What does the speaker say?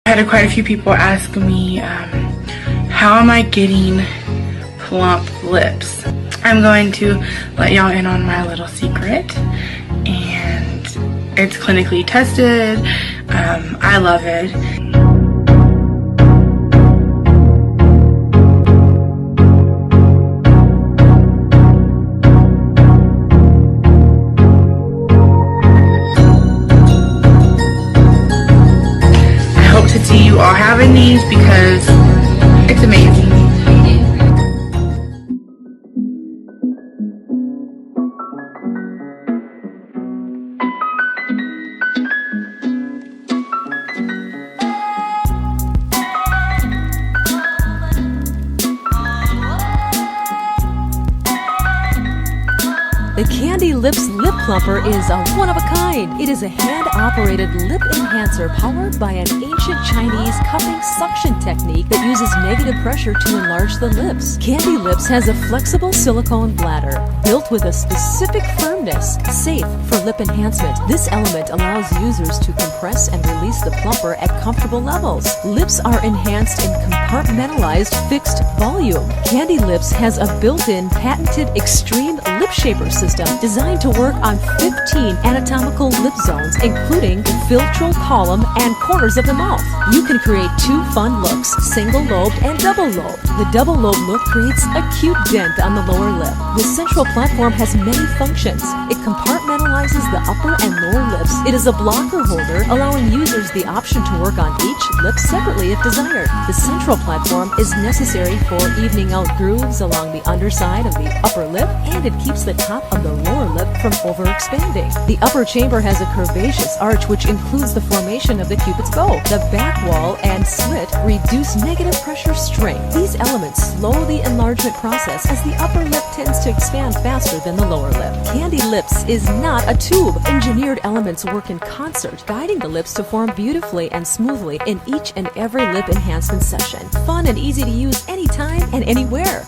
I had quite a few people ask me, how am I getting plump lips? I'm going to let y'all in on my little secret, and it's clinically tested. I love it. To see you all having these because it's amazing. The CandyLipz Lip Plumper is a one-of-a-kind. It is a hand-operated lip enhancer powered by an ancient Chinese cupping suction technique that uses negative pressure to enlarge the lips. CandyLipz has a flexible silicone bladder built with a specific firmness, safe for lip enhancement. This element allows users to compress and release the plumper at comfortable levels. Lips are enhanced in compartmentalized fixed volume. CandyLipz has a built-in patented extreme lip shaper system designed to work on 15 anatomical lip zones, including the philtral column and corners of the mouth. You can create two fun looks, single-lobed and double-lobed. The double-lobed look creates a cute dent on the lower lip. The central platform has many functions. It compartmentalizes the upper and lower lips. It is a blocker holder, allowing users the option to work on each lip separately if desired. The central platform is necessary for evening out grooves along the underside of the upper lip, and it keeps the top of the lower lip from overexpanding. The upper chamber has a curvaceous arch which includes the formation of the cupid's bow. The back wall and slit reduce negative pressure strength. These elements slow the enlargement process as the upper lip tends to expand faster than the lower lip. CandyLipz is not a tube. Engineered elements work in concert, guiding the lips to form beautifully and smoothly in each and every lip enhancement session. Fun and easy to use anytime and anywhere.